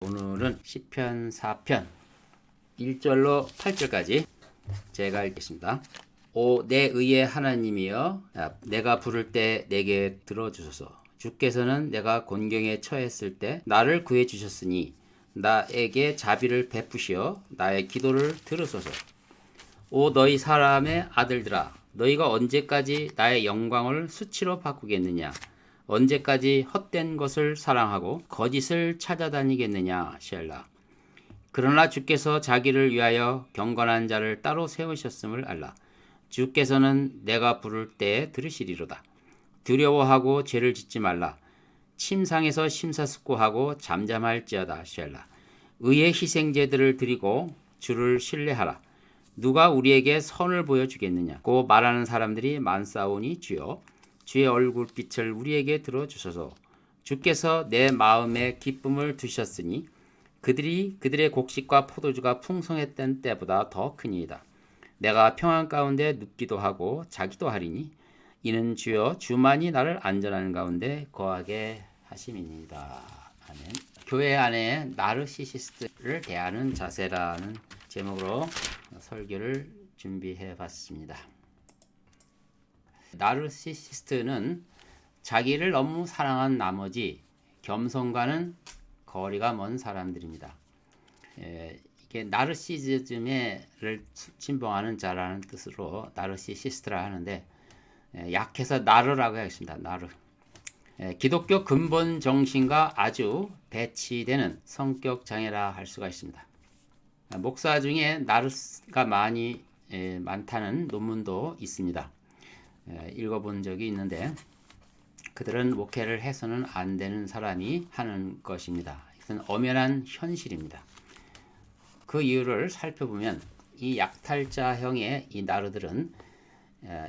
오늘은 시편 4편 1절로 8절까지 제가 읽겠습니다. 오 내 의의 하나님이여, 내가 부를 때 내게 들어주소서. 주께서는 내가 곤경에 처했을 때 나를 구해 주셨으니 나에게 자비를 베푸시어 나의 기도를 들으소서. 오 너희 사람의 아들들아, 너희가 언제까지 나의 영광을 수치로 바꾸겠느냐? 언제까지 헛된 것을 사랑하고 거짓을 찾아다니겠느냐? 셀라. 그러나 주께서 자기를 위하여 경건한 자를 따로 세우셨음을 알라. 주께서는 내가 부를 때 들으시리로다. 두려워하고 죄를 짓지 말라. 침상에서 심사숙고하고 잠잠할지어다. 셀라. 의의 희생제들을 드리고 주를 신뢰하라. 누가 우리에게 선을 보여주겠느냐? 고 말하는 사람들이 많사오니 주여, 주의 얼굴빛을 우리에게 들어주소서. 주께서 내 마음에 기쁨을 두셨으니 그들의 곡식과 포도주가 풍성했던 때보다 더 크니이다. 내가 평안 가운데 눕기도 하고 자기도 하리니 이는 주여 주만이 나를 안전한 가운데 거하게 하심이니이다. 아멘. 교회 안에 나르시시스트를 대하는 자세라는 제목으로 설교를 준비해 봤습니다. 나르시시스트는 자기를 너무 사랑한 나머지 겸손과는 거리가 먼 사람들입니다. 이게 나르시즘을 침범하는 자라는 뜻으로 나르시시스트라 하는데, 약해서 나르라고 하겠습니다. 나르. 기독교 근본 정신과 아주 배치되는 성격 장애라 할 수가 있습니다. 목사 중에 나르가 많다는 논문도 있습니다. 읽어본 적이 있는데, 그들은 목회를 해서는 안 되는 사람이 하는 것입니다. 이것은 엄연한 현실입니다. 그 이유를 살펴보면 이 약탈자형의 이 나르들은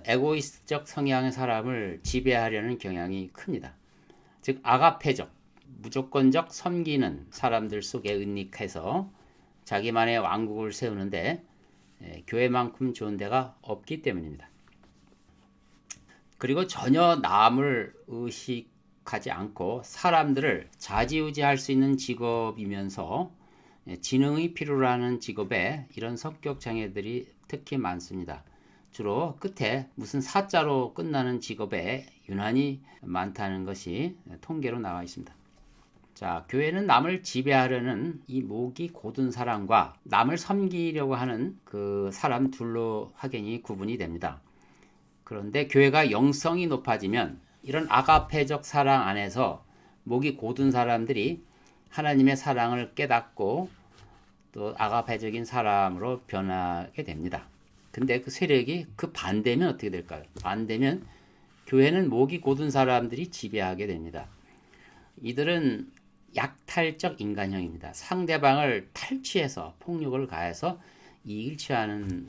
에고이스트적 성향의 사람을 지배하려는 경향이 큽니다. 즉 아가페적, 무조건적 섬기는 사람들 속에 은닉해서 자기만의 왕국을 세우는데 교회만큼 좋은 데가 없기 때문입니다. 그리고 전혀 남을 의식하지 않고 사람들을 좌지우지할 수 있는 직업이면서 지능이 필요로 하는 직업에 이런 성격 장애들이 특히 많습니다. 주로 끝에 무슨 사자로 끝나는 직업에 유난히 많다는 것이 통계로 나와 있습니다. 자, 교회는 남을 지배하려는 이 목이 곧은 사람과 남을 섬기려고 하는 그 사람 둘로 확연히 구분이 됩니다. 그런데 교회가 영성이 높아지면 이런 아가페적 사랑 안에서 목이 곧은 사람들이 하나님의 사랑을 깨닫고 또 아가페적인 사람으로 변하게 됩니다. 근데 그 세력이 그 반대면 어떻게 될까요? 반대면 교회는 목이 곧은 사람들이 지배하게 됩니다. 이들은 약탈적 인간형입니다. 상대방을 탈취해서 폭력을 가해서 이익을 취하는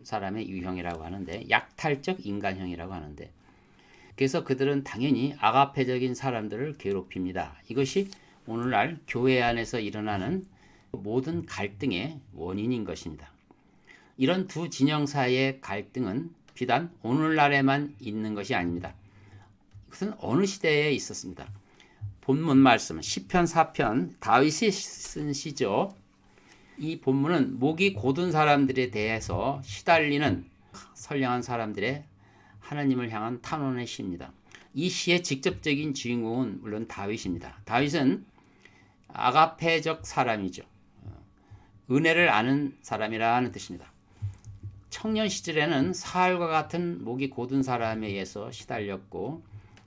사람의 유형이라고 하는데, 약탈적 인간형이라고 하는데, 그래서 그들은 당연히 아가페적인 사람들을 괴롭힙니다. 이것이 오늘날 교회 안에서 일어나는 모든 갈등의 원인인 것입니다. 이런 두 진영 사이의 갈등은 비단 오늘날에만 있는 것이 아닙니다. 이것은 어느 시대에 있었습니다. 본문 말씀은 시편 4편 다윗이 쓴 시죠. 이 본문은 목이 곧은 사람들에 대해서 시달리는 선량한 사람들의 하나님을 향한 탄원의 시입니다. 이 시의 직접적인 주인공은 물론 다윗입니다. 다윗은 아가페적 사람이죠. 은혜를 아는 사람이라는 뜻입니다. 청년 시절에는 사울과 같은 목이 곧은 사람에 의해서 시달렸고,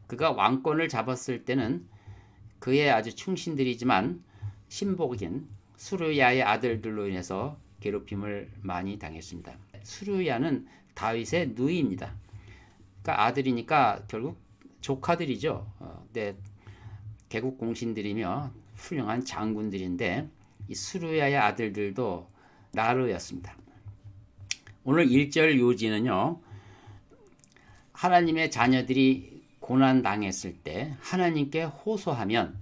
그가 왕권을 잡았을 때는 그의 아주 충신들이지만 신복인 수르야의 아들들로 인해서 괴롭힘을 많이 당했습니다. 수르야는 다윗의 누이입니다. 그러니까 아들이니까 결국 조카들이죠. 근데 개국 공신들이며 훌륭한 장군들인데 이 수르야의 아들들도 나르였습니다. 오늘 1절 요지는요, 하나님의 자녀들이 고난당했을 때 하나님께 호소하면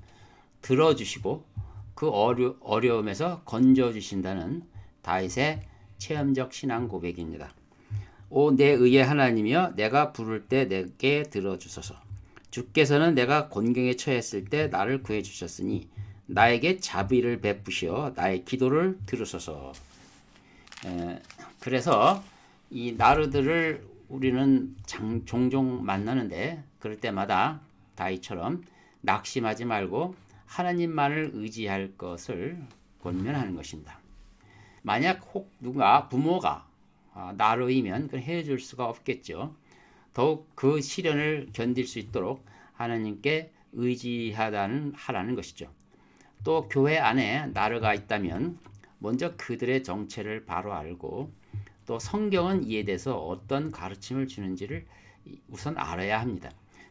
들어주시고 그 어려움에서 건져주신다는 다윗의 체험적 신앙 고백입니다. 오 내 의의 하나님이여, 내가 부를 때 내게 들어주소서. 주께서는 내가 곤경에 처했을 때 나를 구해주셨으니 나에게 자비를 베푸시어 나의 기도를 들으소서. 그래서 이 나르들을 우리는 종종 만나는데 그럴 때마다 다윗처럼 낙심하지 말고 하나님만을 의지할 것을 권면하는 것입니다. 만약 혹 누가 부모가 나르이면 그건 해줄 수가 없겠죠. 더욱 그 시련을 견딜 수 있도록 하나님께 하라는 것이죠. 또 교회 안에 나르가 있다면 먼저 그들의 정체를 바로 알고 또 성경은 이에 대해서 어떤 가르침을 주는지를 우선 알아야 합니다.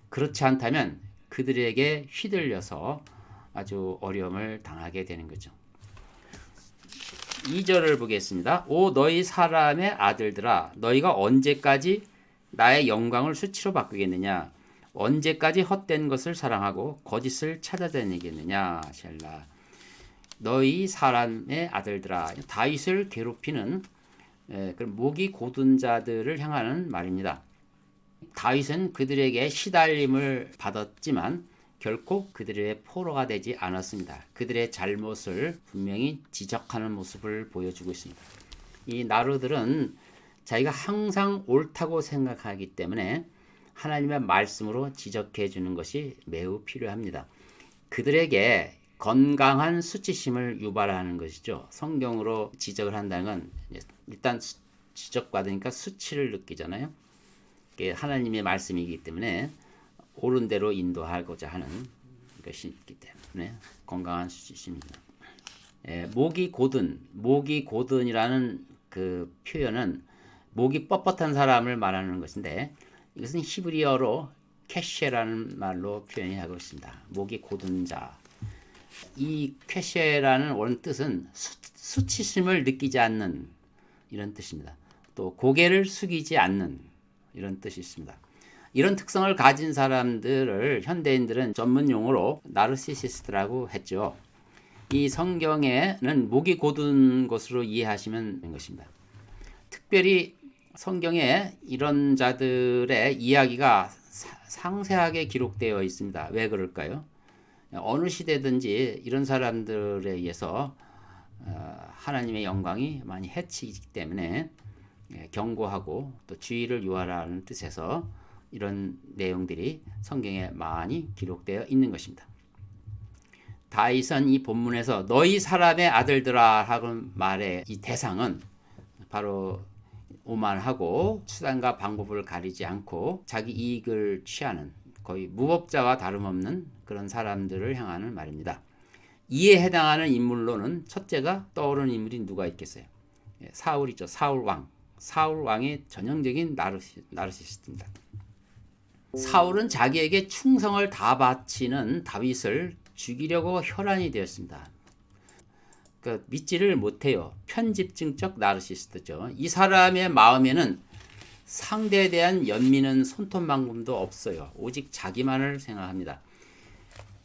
그렇지 않다면 그들에게 휘둘려서 아주 어려움을 당하게 되는 거죠. 2절을 보겠습니다. 오 너희 사람의 아들들아 너희가 언제까지 나의 영광을 수치로 바꾸겠느냐 언제까지 헛된 것을 사랑하고 거짓을 찾아다니겠느냐 셀라. 너희 사람의 아들들아 다윗을 괴롭히는 목이 곧은 자들을 향하는 말입니다. 다윗은 그들에게 시달림을 받았지만 결코 그들의 포로가 되지 않았습니다. 그들의 잘못을 분명히 지적하는 모습을 보여주고 있습니다. 이 나르들은 자기가 항상 옳다고 생각하기 때문에 하나님의 말씀으로 지적해 주는 것이 매우 필요합니다. 그들에게 건강한 수치심을 유발하는 것이죠. 성경으로 지적을 한다는 건 일단 지적받으니까 수치를 느끼잖아요. 하나님의 말씀이기 때문에 옳은 대로 인도하고자 하는 것이 있기 때문에 건강한 수치심입니다. 목이 고든이라는 그 표현은 목이 뻣뻣한 사람을 말하는 것인데 이것은 히브리어로 캐셰라는 말로 표현하고 있습니다. 목이 고든 자. 이 캐셰라는 원래 뜻은 수치심을 느끼지 않는 이런 뜻입니다. 또 고개를 숙이지 않는 이런 뜻이 있습니다. 이런 특성을 가진 사람들을 현대인들은 전문 용어로 나르시시스트라고 했죠. 이 성경에는 목이 고든 것으로 이해하시면 되는 것입니다. 특별히 성경에 이런 자들의 이야기가 상세하게 기록되어 있습니다. 왜 그럴까요? 어느 시대든지 이런 사람들에 의해서 하나님의 영광이 많이 해치기 때문에 경고하고 또 주의를 유하라는 뜻에서 이런 내용들이 성경에 많이 기록되어 있는 것입니다. 다윗은 이 본문에서 너희 사람의 아들들아 하는 말의 이 대상은 바로 오만하고 수단과 방법을 가리지 않고 자기 이익을 취하는 거의 무법자와 다름없는 그런 사람들을 향하는 말입니다. 이에 해당하는 인물로는 첫째가 떠오르는 인물이 누가 있겠어요? 사울이죠. 사울왕. 사울왕의 전형적인 나르시시스트입니다. 사울은 자기에게 충성을 다 바치는 다윗을 죽이려고 혈안이 되었습니다. 그러니까 믿지를 못해요. 편집증적 나르시시스트죠. 이 사람의 마음에는 상대에 대한 연민은 손톱만큼도 없어요. 오직 자기만을 생각합니다.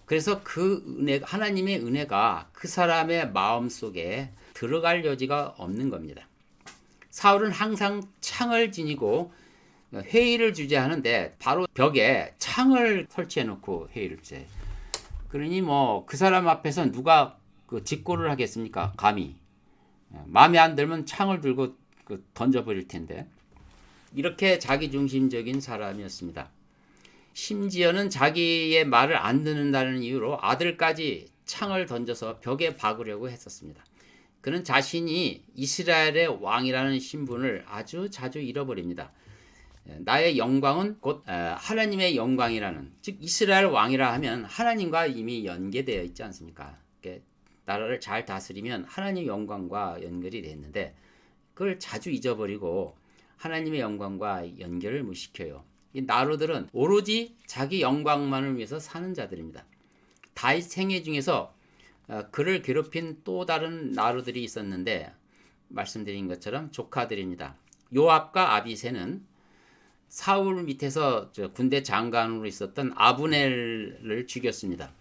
그래서 그 은혜, 하나님의 은혜가 그 사람의 마음 속에 들어갈 여지가 없는 겁니다. 사울은 항상 창을 지니고 회의를 주재하는데 바로 벽에 창을 설치해 놓고 회의를 주재해요. 그러니 뭐 그 사람 앞에서 누가 그 직고를 하겠습니까? 감히. 마음에 안 들면 창을 들고 던져버릴 텐데. 이렇게 자기중심적인 사람이었습니다. 심지어는 자기의 말을 안 듣는다는 이유로 아들까지 창을 던져서 벽에 박으려고 했었습니다. 그는 자신이 이스라엘의 왕이라는 신분을 아주 자주 잃어버립니다. 나의 영광은 곧 하나님의 영광이라는, 즉 이스라엘 왕이라 하면 하나님과 이미 연계되어 있지 않습니까? 나라를 잘 다스리면 하나님의 영광과 연결이 되었는데 그걸 자주 잊어버리고 하나님의 영광과 연결을 무시켜요. 이 나루들은 오로지 자기 영광만을 위해서 사는 자들입니다. 다윗 생애 중에서 그를 괴롭힌 또 다른 나루들이 있었는데 말씀드린 것처럼 조카들입니다. 요압과 아비새는 사울 밑에서 군대 장관으로 있었던 아브넬을 죽였습니다.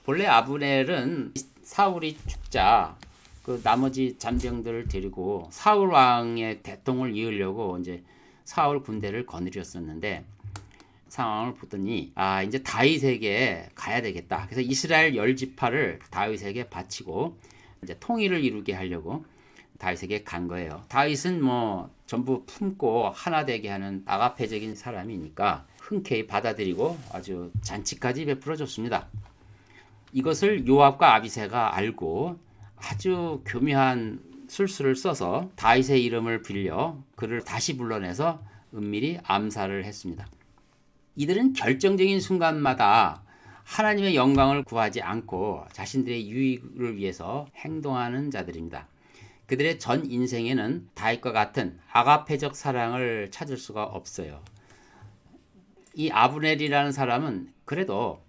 본래 아브넬은 사울이 죽자 그 나머지 잔병들을 데리고 사울 왕의 대통을 이으려고 이제 사울 군대를 거느렸었는데 상황을 보더니 이제 다윗에게 가야 되겠다. 그래서 이스라엘 10지파를 다윗에게 바치고 이제 통일을 이루게 하려고 다윗에게 간 거예요. 다윗은 뭐 전부 품고 하나 되게 하는 아가페적인 사람이니까 흔쾌히 받아들이고 아주 잔치까지 베풀어 줬습니다. 이것을 요압과 아비새가 알고 아주 교묘한 술수를 써서 다윗의 이름을 빌려 그를 다시 불러내서 은밀히 암살을 했습니다. 이들은 결정적인 순간마다 하나님의 영광을 구하지 않고 자신들의 유익을 위해서 행동하는 자들입니다. 그들의 전 인생에는 다윗과 같은 아가페적 사랑을 찾을 수가 없어요. 이 아브넬이라는 사람은 그래도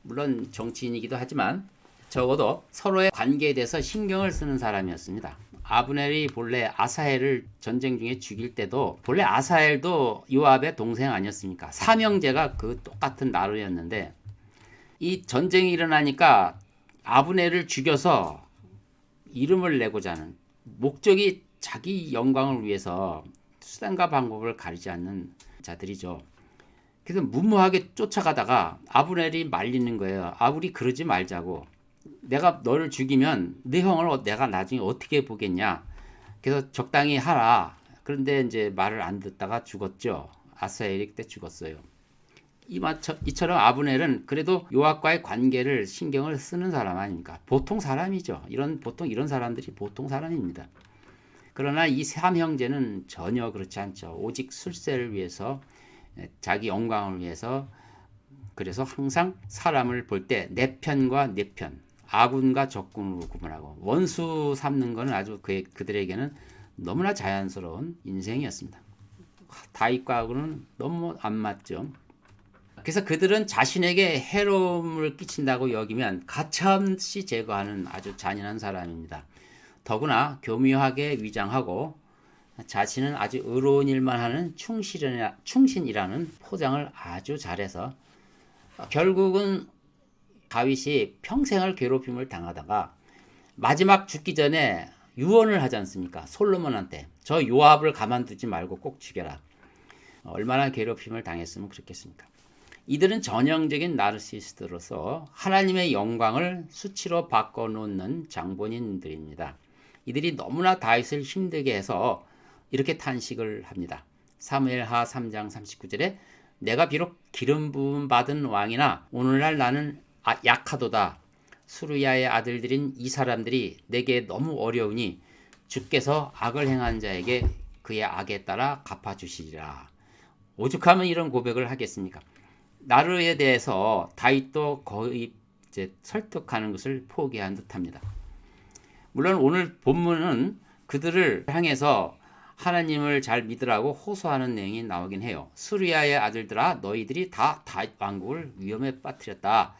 물론 정치인이기도 하지만 적어도 서로의 관계에 대해서 신경을 쓰는 사람이었습니다. 아브넬이 본래 아사헬을 전쟁 중에 죽일 때도 본래 아사헬도 요압의 동생 아니었습니까? 삼형제가 그 똑같은 나루였는데 이 전쟁이 일어나니까 아브넬을 죽여서 이름을 내고자 하는 목적이 자기 영광을 위해서 수단과 방법을 가리지 않는 자들이죠. 그래서 무모하게 쫓아가다가 아브넬이 말리는 거예요. 우리 그러지 말자고. 내가 너를 죽이면 네 형을 내가 나중에 어떻게 보겠냐. 그래서 적당히 하라. 그런데 이제 말을 안 듣다가 죽었죠. 아사엘이 그때 죽었어요. 이처럼 아브넬은 그래도 요압과의 관계를 신경을 쓰는 사람 아닙니까? 보통 사람이죠. 보통 이런 사람들이 보통 사람입니다. 그러나 이 삼형제는 전혀 그렇지 않죠. 오직 술세를 위해서 자기 영광을 위해서 그래서 항상 사람을 볼 때 내 편과 내 편, 아군과 적군으로 구분하고 원수 삼는 것은 아주 그들에게는 너무나 자연스러운 인생이었습니다. 다윗과는 너무 안 맞죠. 그래서 그들은 자신에게 해로움을 끼친다고 여기면 가차없이 제거하는 아주 잔인한 사람입니다. 더구나 교묘하게 위장하고 자신은 아주 의로운 일만 하는 충신이라는 포장을 아주 잘해서 결국은 다윗이 평생을 괴롭힘을 당하다가 마지막 죽기 전에 유언을 하지 않습니까? 솔로몬한테 저 요압을 가만두지 말고 꼭 죽여라. 얼마나 괴롭힘을 당했으면 그렇겠습니까? 이들은 전형적인 나르시스트로서 하나님의 영광을 수치로 바꿔놓는 장본인들입니다. 이들이 너무나 다윗을 힘들게 해서 이렇게 탄식을 합니다. 사무엘하 3장 39절에 내가 비록 기름 부음 받은 왕이나 오늘날 나는 약하도다. 수르야의 아들들인 이 사람들이 내게 너무 어려우니 주께서 악을 행한 자에게 그의 악에 따라 갚아주시리라. 오죽하면 이런 고백을 하겠습니까? 나르에 대해서 다윗도 거의 이제 설득하는 것을 포기한 듯합니다. 물론 오늘 본문은 그들을 향해서 하나님을 잘 믿으라고 호소하는 내용이 나오긴 해요. 수르야의 아들들아 너희들이 다 다윗 왕국을 위험에 빠뜨렸다.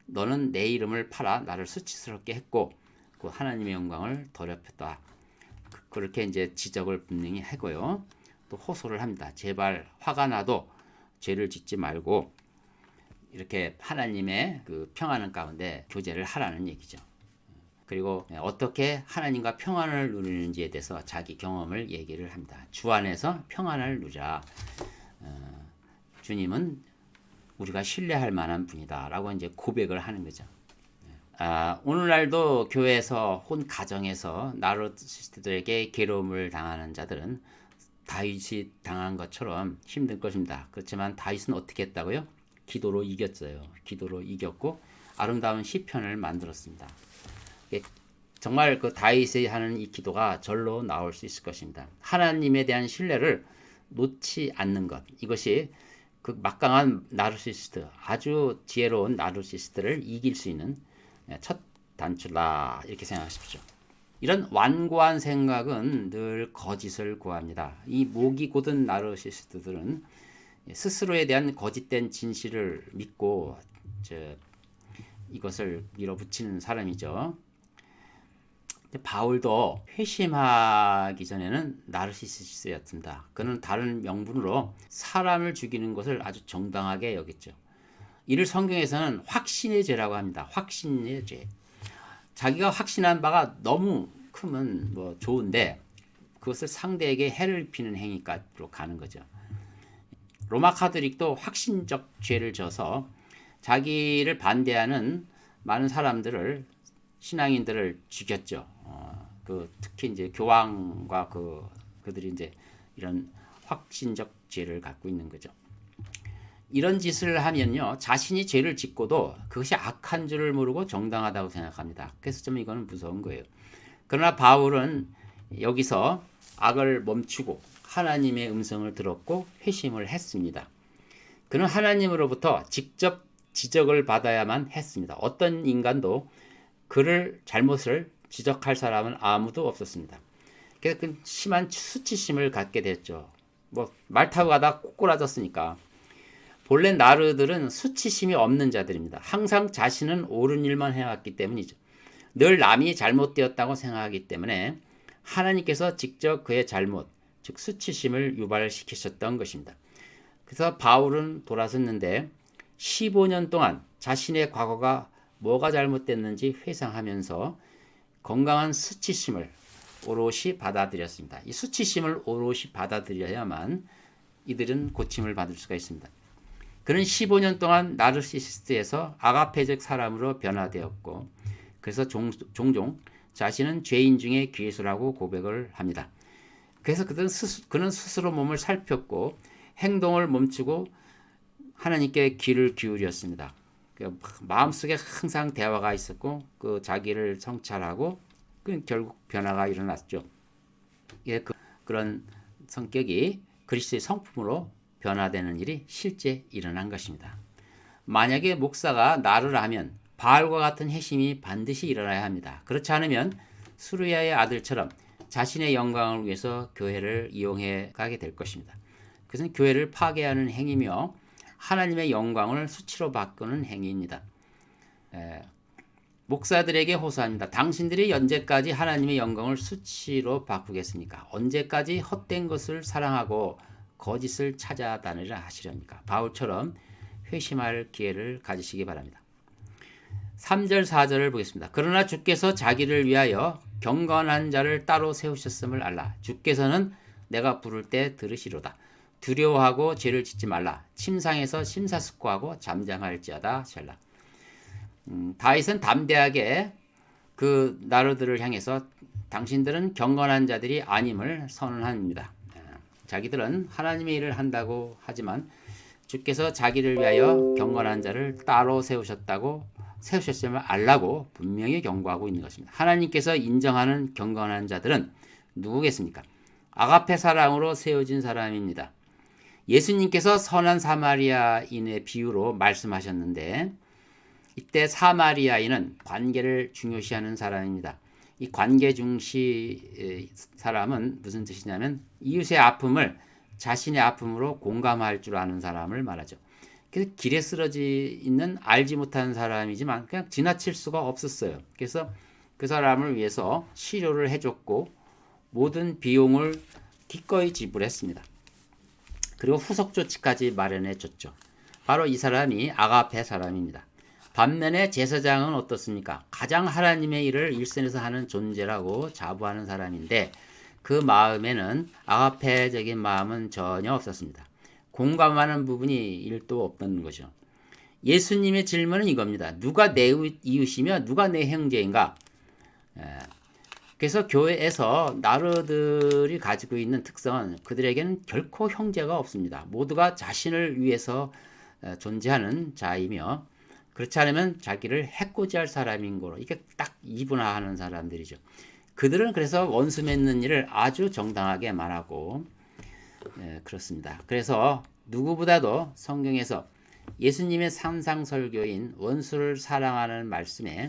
너는 내 이름을 팔아 나를 수치스럽게 했고 그 하나님의 영광을 더럽혔다. 그렇게 이제 지적을 분명히 하고요. 또 호소를 합니다. 제발 화가 나도 죄를 짓지 말고 이렇게 하나님의 그 평안을 가운데 교제를 하라는 얘기죠. 그리고 어떻게 하나님과 평안을 누리는지에 대해서 자기 경험을 얘기를 합니다. 주 안에서 평안을 누리라. 주님은 우리가 신뢰할 만한 분이다 라고 이제 고백을 하는 거죠. 오늘날도 교회에서 혼 가정에서 나르시스트들에게 괴로움을 당하는 자들은 다윗이 당한 것처럼 힘들 것입니다. 그렇지만 다윗은 어떻게 했다고요? 기도로 이겼어요. 기도로 이겼고 아름다운 시편을 만들었습니다. 정말 그 다윗이 하는 이 기도가 절로 나올 수 있을 것입니다. 하나님에 대한 신뢰를 놓지 않는 것. 이것이 그 막강한 나르시스트, 아주 지혜로운 나르시스트를 이길 수 있는 첫 단추다 이렇게 생각하십시오. 이런 완고한 생각은 늘 거짓을 구합니다. 이 목이 곧은 나르시스트들은 스스로에 대한 거짓된 진실을 믿고 이것을 밀어붙이는 사람이죠. 바울도 회심하기 전에는 나르시시스였습니다. 그는 다른 명분으로 사람을 죽이는 것을 아주 정당하게 여겼죠. 이를 성경에서는 확신의 죄라고 합니다. 확신의 죄. 자기가 확신한 바가 너무 크면 뭐 좋은데 그것을 상대에게 해를 입히는 행위까지로 가는 거죠. 로마 카톨릭도 확신적 죄를 져서 자기를 반대하는 많은 사람들을 신앙인들을 죽였죠. 특히 이제 교황과 그들이 이제 이런 확신적 죄를 갖고 있는 거죠. 이런 짓을 하면요, 자신이 죄를 짓고도 그것이 악한 줄을 모르고 정당하다고 생각합니다. 그래서 좀 이거는 무서운 거예요. 그러나 바울은 여기서 악을 멈추고 하나님의 음성을 들었고 회심을 했습니다. 그는 하나님으로부터 직접 지적을 받아야만 했습니다. 어떤 인간도 그를 잘못을 지적할 사람은 아무도 없었습니다. 그래서 그 심한 수치심을 갖게 됐죠. 말 타고 가다 꼬꾸라졌으니까. 본래 나르들은 수치심이 없는 자들입니다. 항상 자신은 옳은 일만 해왔기 때문이죠. 늘 남이 잘못되었다고 생각하기 때문에 하나님께서 직접 그의 잘못, 즉 수치심을 유발시키셨던 것입니다. 그래서 바울은 돌아섰는데 15년 동안 자신의 과거가 뭐가 잘못됐는지 회상하면서 건강한 수치심을 오롯이 받아들였습니다. 이 수치심을 오롯이 받아들여야만 이들은 고침을 받을 수가 있습니다. 그는 15년 동안 나르시시스트에서 아가페적 사람으로 변화되었고, 그래서 종종 자신은 죄인 중에 괴수라고 고백을 합니다. 그래서 그는 스스로 몸을 살폈고 행동을 멈추고 하나님께 귀를 기울였습니다. 마음속에 항상 대화가 있었고 자기를 성찰하고 결국 변화가 일어났죠. 그런 성격이 그리스도의 성품으로 변화되는 일이 실제 일어난 것입니다. 만약에 목사가 나를 하면 바알과 같은 회심이 반드시 일어나야 합니다. 그렇지 않으면 수르야의 아들처럼 자신의 영광을 위해서 교회를 이용해 가게 될 것입니다. 그것은 교회를 파괴하는 행위며 하나님의 영광을 수치로 바꾸는 행위입니다. 목사들에게 호소합니다. 당신들이 언제까지 하나님의 영광을 수치로 바꾸겠습니까? 언제까지 헛된 것을 사랑하고 거짓을 찾아다니려 하시렵니까? 바울처럼 회심할 기회를 가지시기 바랍니다. 3절 4절을 보겠습니다. 그러나 주께서 자기를 위하여 경건한 자를 따로 세우셨음을 알라. 주께서는 내가 부를 때 들으시로다. 두려워하고 죄를 짓지 말라. 침상에서 심사숙고하고 잠잠할지어다. 셀라. 다윗은 담대하게 그 나르들을 향해서 당신들은 경건한 자들이 아님을 선언합니다. 자기들은 하나님의 일을 한다고 하지만 주께서 자기를 위하여 경건한 자를 따로 세우셨음을 알라고 분명히 경고하고 있는 것입니다. 하나님께서 인정하는 경건한 자들은 누구겠습니까? 아가페 사랑으로 세워진 사람입니다. 예수님께서 선한 사마리아인의 비유로 말씀하셨는데 이때 사마리아인은 관계를 중요시하는 사람입니다. 이 관계 중시 사람은 무슨 뜻이냐면 이웃의 아픔을 자신의 아픔으로 공감할 줄 아는 사람을 말하죠. 그래서 길에 쓰러지 있는 알지 못하는 사람이지만 그냥 지나칠 수가 없었어요. 그래서 그 사람을 위해서 치료를 해줬고 모든 비용을 기꺼이 지불했습니다. 그리고 후속 조치까지 마련해줬죠. 바로 이 사람이 아가페 사람입니다. 반면에 제사장은 어떻습니까? 가장 하나님의 일을 일선에서 하는 존재라고 자부하는 사람인데 그 마음에는 아가페적인 마음은 전혀 없었습니다. 공감하는 부분이 1도 없던 거죠. 예수님의 질문은 이겁니다. 누가 내 이웃이며 누가 내 형제인가? 그래서 교회에서 나르들이 가지고 있는 특성은 그들에게는 결코 형제가 없습니다. 모두가 자신을 위해서 존재하는 자이며 그렇지 않으면 자기를 해코지할 사람인 거로 이게 딱 이분화하는 사람들이죠. 그들은 그래서 원수 맺는 일을 아주 정당하게 말하고 그렇습니다. 그래서 누구보다도 성경에서 예수님의 산상설교인 원수를 사랑하는 말씀에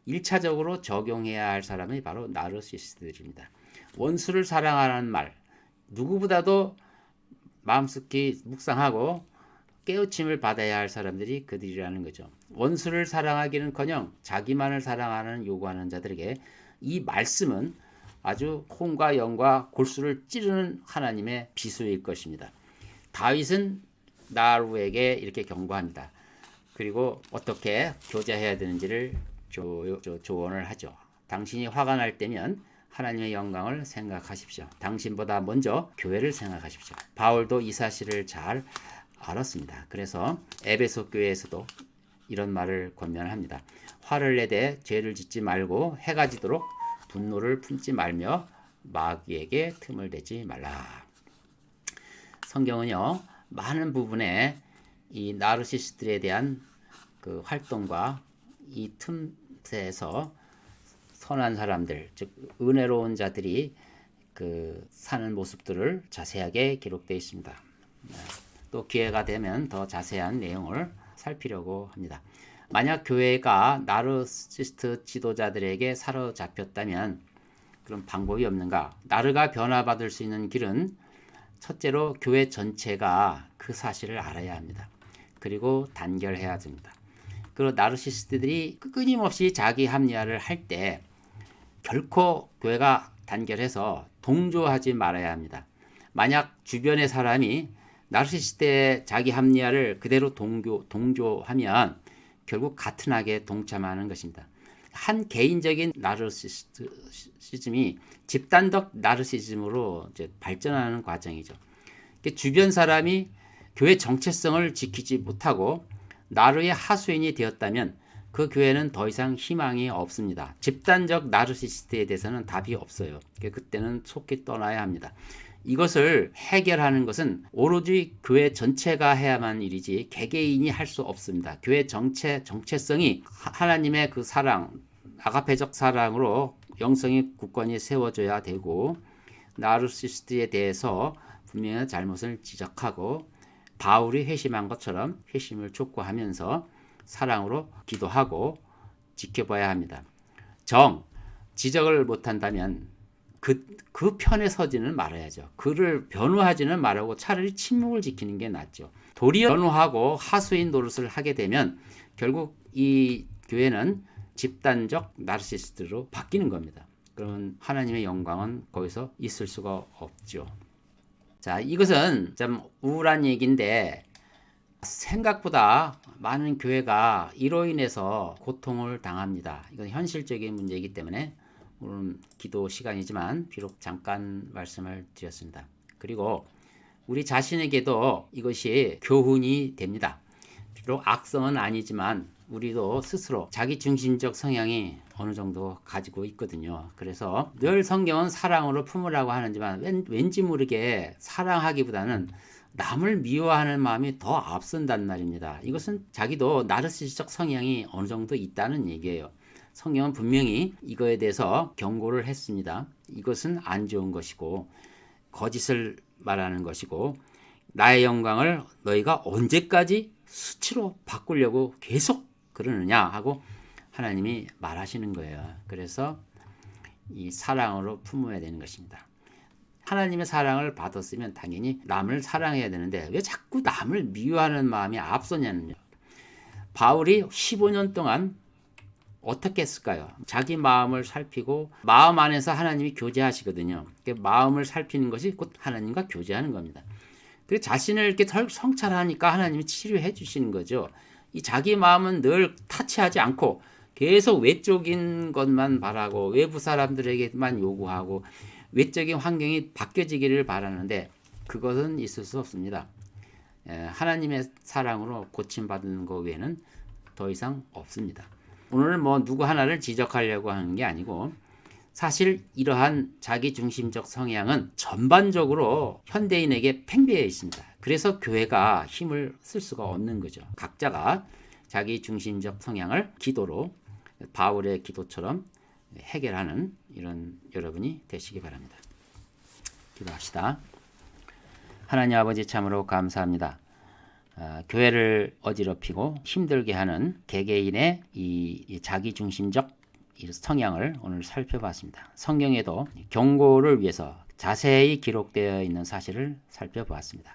1차적으로 적용해야 할 사람이 바로 나르시스트들입니다. 원수를 사랑하는 말, 누구보다도 마음속히 묵상하고 깨우침을 받아야 할 사람들이 그들이라는 거죠. 원수를 사랑하기는커녕 자기만을 사랑하는 요구하는 자들에게 이 말씀은 아주 혼과 영과 골수를 찌르는 하나님의 비수일 것입니다. 다윗은 나루에게 이렇게 경고합니다. 그리고 어떻게 교제해야 되는지를 조언을 하죠. 당신이 화가 날 때면 하나님의 영광을 생각하십시오. 당신보다 먼저 교회를 생각하십시오. 바울도 이 사실을 잘 알았습니다. 그래서 에베소 교회에서도 이런 말을 권면합니다. 화를 내되 죄를 짓지 말고 해가 지도록 분노를 품지 말며 마귀에게 틈을 대지 말라. 성경은요, 많은 부분에 이 나르시스트들에 대한 그 활동과 이 틈새에서 선한 사람들, 즉 은혜로운 자들이 그 사는 모습들을 자세하게 기록되어 있습니다. 또 기회가 되면 더 자세한 내용을 살피려고 합니다. 만약 교회가 나르시스트 지도자들에게 사로잡혔다면 그런 방법이 없는가? 나르가 변화받을 수 있는 길은 첫째로 교회 전체가 그 사실을 알아야 합니다. 그리고 단결해야 됩니다. 그리고 나르시스트들이 끊임없이 자기 합리화를 할 때 결코 교회가 단결해서 동조하지 말아야 합니다. 만약 주변의 사람이 나르시스트의 자기 합리화를 그대로 동조하면 결국 같은 악에 동참하는 것입니다. 한 개인적인 나르시시즘이 집단적 나르시즘으로 이제 발전하는 과정이죠. 주변 사람이 교회 정체성을 지키지 못하고 나르의 하수인이 되었다면 그 교회는 더 이상 희망이 없습니다. 집단적 나르시스트에 대해서는 답이 없어요. 그때는 속히 떠나야 합니다. 이것을 해결하는 것은 오로지 교회 전체가 해야만 일이지 개개인이 할 수 없습니다. 교회 정체성이 하나님의 그 사랑, 아가페적 사랑으로 영성이 굳건히 세워져야 되고 나르시스트에 대해서 분명히 잘못을 지적하고 바울이 회심한 것처럼 회심을 촉구하면서 사랑으로 기도하고 지켜봐야 합니다. 지적을 못한다면 그 편에 서지는 말아야죠. 그를 변호하지는 말하고 차라리 침묵을 지키는 게 낫죠. 도리어 변호하고 하수인 노릇을 하게 되면 결국 이 교회는 집단적 나르시스트로 바뀌는 겁니다. 그러면 하나님의 영광은 거기서 있을 수가 없죠. 자, 이것은 좀 우울한 얘기인데 생각보다 많은 교회가 이로 인해서 고통을 당합니다. 이건 현실적인 문제이기 때문에 오늘 기도 시간이지만 비록 잠깐 말씀을 드렸습니다. 그리고 우리 자신에게도 이것이 교훈이 됩니다. 비록 악성은 아니지만 우리도 스스로 자기중심적 성향이 어느 정도 가지고 있거든요. 그래서 늘 성경은 사랑으로 품으라고 하는지만 왠지 모르게 사랑하기보다는 남을 미워하는 마음이 더 앞선단 말입니다. 이것은 자기도 나르시스적 성향이 어느 정도 있다는 얘기예요. 성경은 분명히 이거에 대해서 경고를 했습니다. 이것은 안 좋은 것이고 거짓을 말하는 것이고 나의 영광을 너희가 언제까지 수치로 바꾸려고 계속 그러느냐 하고 하나님이 말하시는 거예요. 그래서 이 사랑으로 품어야 되는 것입니다. 하나님의 사랑을 받았으면 당연히 남을 사랑해야 되는데 왜 자꾸 남을 미워하는 마음이 앞서냐는요. 바울이 15년 동안 어떻게 했을까요? 자기 마음을 살피고 마음 안에서 하나님이 교제하시거든요. 마음을 살피는 것이 곧 하나님과 교제하는 겁니다. 그리고 자신을 이렇게 성찰하니까 하나님이 치료해 주시는 거죠. 이 자기 마음은 늘 타치하지 않고 계속 외적인 것만 바라고 외부 사람들에게만 요구하고 외적인 환경이 바뀌어지기를 바라는데 그것은 있을 수 없습니다. 하나님의 사랑으로 고침받는 것 외에는 더 이상 없습니다. 오늘 누구 하나를 지적하려고 하는 게 아니고 사실 이러한 자기중심적 성향은 전반적으로 현대인에게 팽배해 있습니다. 그래서 교회가 힘을 쓸 수가 없는 거죠. 각자가 자기중심적 성향을 기도로 바울의 기도처럼 해결하는 이런 여러분이 되시기 바랍니다. 기도합시다. 하나님 아버지 참으로 감사합니다. 교회를 어지럽히고 힘들게 하는 개개인의 이 자기중심적 성향을 오늘 살펴봤습니다. 성경에도 경고를 위해서 자세히 기록되어 있는 사실을 살펴보았습니다.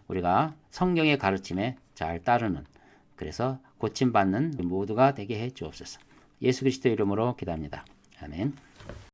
우리가 성경의 가르침에 잘 따르는 그래서 고침받는 모두가 되게 해 주옵소서. 예수 그리스도 이름으로 기도합니다. 아멘.